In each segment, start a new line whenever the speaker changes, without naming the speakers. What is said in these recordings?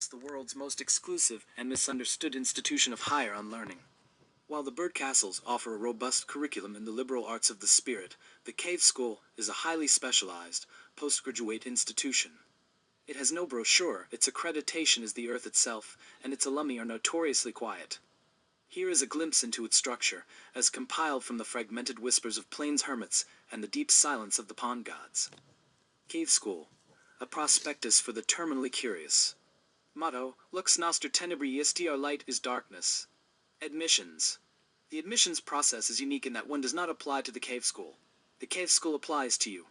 the world's most exclusive and misunderstood institution of higher unlearning. While the bird castles offer a robust curriculum in the liberal arts of the spirit, the Caveschool is a highly specialized, postgraduate institution. It has no brochure, its accreditation is the earth itself, and its alumni are notoriously quiet. Here is a glimpse into its structure, as compiled from the fragmented whispers of plains hermits and the deep silence of the pond gods. Caveschool, a prospectus for the terminally curious. Motto, Lux Noster Tenebrae Est, our light is darkness. Admissions. The admissions process is unique in that one does not apply to the Caveschool. The Caveschool applies to you.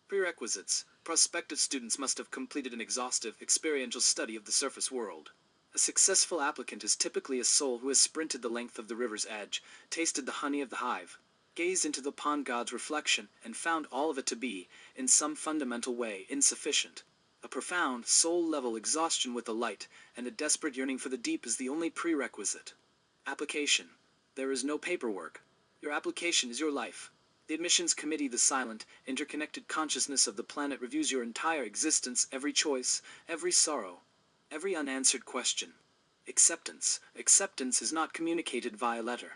Prerequisites. Prospective students must have completed an exhaustive, experiential study of the surface world. A successful applicant is typically a soul who has sprinted the length of the river's edge, tasted the honey of the hive, gazed into the pond god's reflection, and found all of it to be, in some fundamental way, insufficient. A profound, soul-level exhaustion with the light, and a desperate yearning for the deep is the only prerequisite. Application. There is no paperwork. Your application is your life. The admissions committee, the silent, interconnected consciousness of the planet, reviews your entire existence, every choice, every sorrow, every unanswered question. Acceptance. Acceptance is not communicated via letter.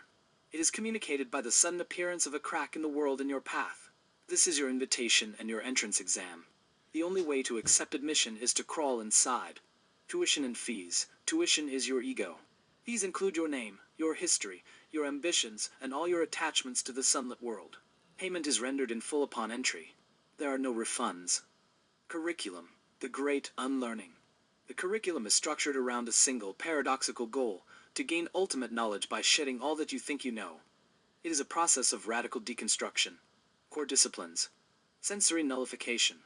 It is communicated by the sudden appearance of a crack in the world in your path. This is your invitation and your entrance exam. The only way to accept admission is to crawl inside. Tuition and fees. Tuition is your ego. These include your name, your history, your ambitions, and all your attachments to the sunlit world. Payment is rendered in full upon entry. There are no refunds. Curriculum. The great unlearning. The curriculum is structured around a single, paradoxical goal, to gain ultimate knowledge by shedding all that you think you know. It is a process of radical deconstruction. Core disciplines. Sensory nullification.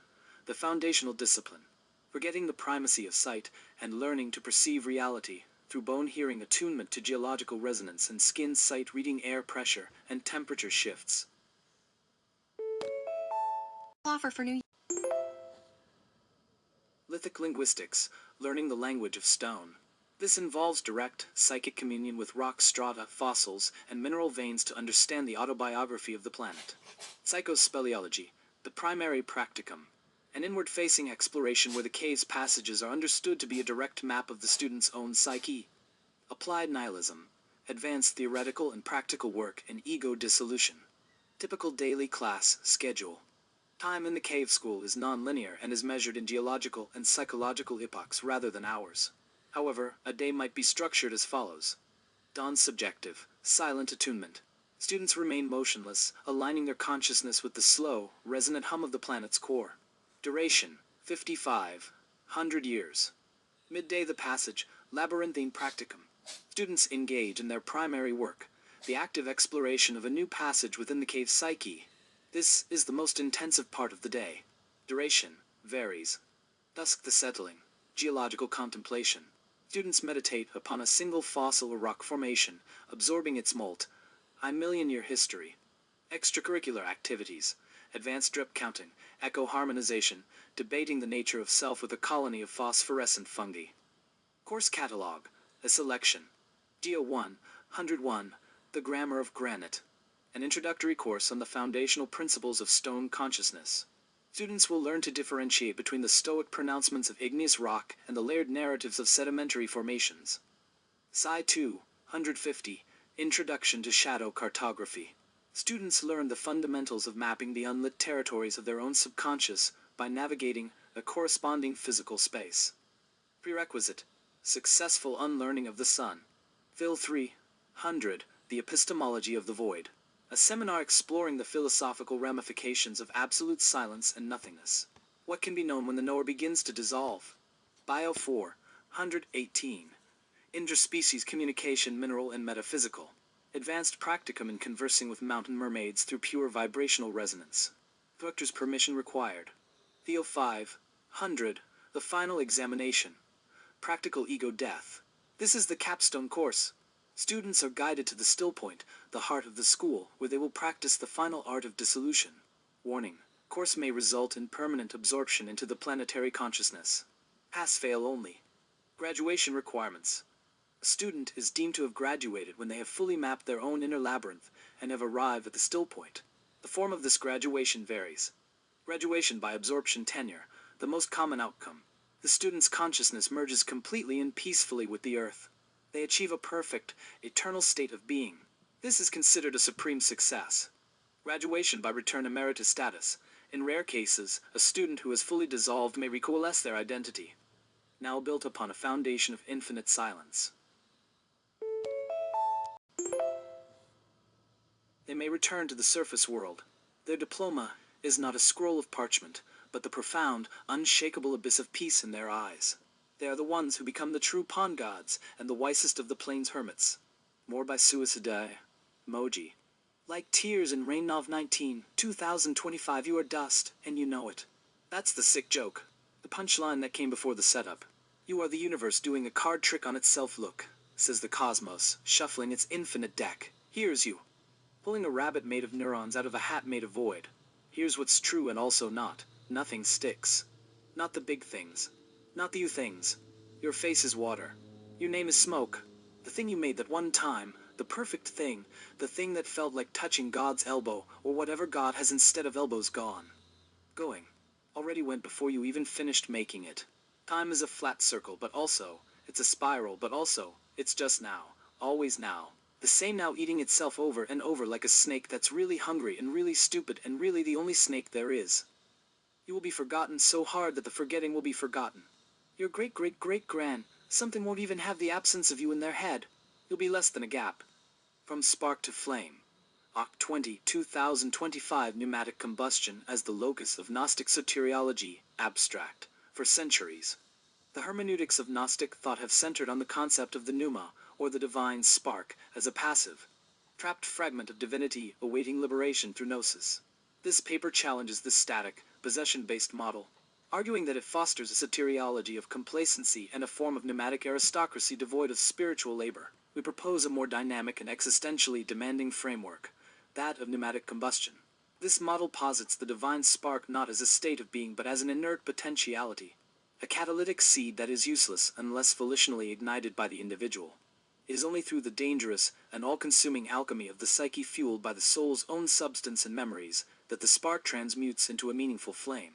The foundational discipline. Forgetting the primacy of sight, and learning to perceive reality, through bone-hearing attunement to geological resonance and skin-sight reading air pressure and temperature shifts.
Offer for New
Lithic linguistics, learning the language of stone. This involves direct, psychic communion with rock strata, fossils, and mineral veins to understand the autobiography of the planet. Psychospeleology, the primary practicum. An inward-facing exploration where the cave's passages are understood to be a direct map of the student's own psyche. Applied nihilism, advanced theoretical and practical work in ego dissolution. Typical daily class schedule. Time in the Caveschool is non-linear and is measured in geological and psychological epochs rather than hours. However, a day might be structured as follows. Dawn subjective, silent attunement. Students remain motionless, aligning their consciousness with the slow, resonant hum of the planet's core. Duration, 5,500 years. Midday the passage, labyrinthine practicum. Students engage in their primary work, the active exploration of a new passage within the cave psyche. This is the most intensive part of the day. Duration varies. Dusk the settling, geological contemplation. Students meditate upon a single fossil or rock formation, absorbing its multi-million-year history. Extracurricular activities. Advanced drip counting, echo harmonization, debating the nature of self with a colony of phosphorescent fungi. Course catalog, a selection. Geo 101, The Grammar of Granite. An introductory course on the foundational principles of stone consciousness. Students will learn to differentiate between the stoic pronouncements of igneous rock and the layered narratives of sedimentary formations. Psi 250, Introduction to Shadow Cartography. Students learn the fundamentals of mapping the unlit territories of their own subconscious by navigating a corresponding physical space. Prerequisite. Successful unlearning of the sun. Phil 300, The Epistemology of the Void. A seminar exploring the philosophical ramifications of absolute silence and nothingness. What can be known when the knower begins to dissolve? Bio 418. Interspecies communication, mineral and metaphysical. Advanced practicum in conversing with mountain mermaids through pure vibrational resonance. Director's permission required. Theo 500, The Final Examination. Practical ego death. This is the capstone course. Students are guided to the still point, the heart of the school, where they will practice the final art of dissolution. Warning. Course may result in permanent absorption into the planetary consciousness. Pass-fail only. Graduation requirements. A student is deemed to have graduated when they have fully mapped their own inner labyrinth and have arrived at the still point. The form of this graduation varies. Graduation by absorption tenure, the most common outcome. The student's consciousness merges completely and peacefully with the earth. They achieve a perfect, eternal state of being. This is considered a supreme success. Graduation by return emeritus status. In rare cases, a student who has fully dissolved may recoalesce their identity, now built upon a foundation of infinite silence. They may return to the surface world. Their diploma is not a scroll of parchment, but the profound, unshakable abyss of peace in their eyes. They are the ones who become the true pond gods and the wisest of the plains hermits. More by Suicide Moji. Like tears in Rain Nov 19, 2025, you are dust, and you know it. That's the sick joke. The punchline that came before the setup. You are the universe doing a card trick on itself. Look, says the cosmos, shuffling its infinite deck. Here's you, pulling a rabbit made of neurons out of a hat made of void. Here's what's true and also not. Nothing sticks. Not the big things. Not the you things. Your face is water. Your name is smoke. The thing you made that one time, the perfect thing, the thing that felt like touching God's elbow, or whatever God has instead of elbows gone. Going. Already went before you even finished making it. Time is a flat circle, but also, it's a spiral, but also, it's just now. Always now. The same now eating itself over and over like a snake that's really hungry and really stupid and really the only snake there is. You will be forgotten so hard that the forgetting will be forgotten. Your great-great-great-gran, something won't even have the absence of you in their head. You'll be less than a gap. From spark to flame. Oct 20, 2025. Pneumatic combustion as the locus of Gnostic soteriology, abstract, for centuries. The hermeneutics of Gnostic thought have centered on the concept of the pneuma, or the divine spark, as a passive, trapped fragment of divinity awaiting liberation through gnosis. This paper challenges this static, possession-based model, arguing that it fosters a soteriology of complacency and a form of pneumatic aristocracy devoid of spiritual labor. We propose a more dynamic and existentially demanding framework, that of pneumatic combustion. This model posits the divine spark not as a state of being but as an inert potentiality, a catalytic seed that is useless unless volitionally ignited by the individual. It is only through the dangerous and all-consuming alchemy of the psyche fueled by the soul's own substance and memories that the spark transmutes into a meaningful flame.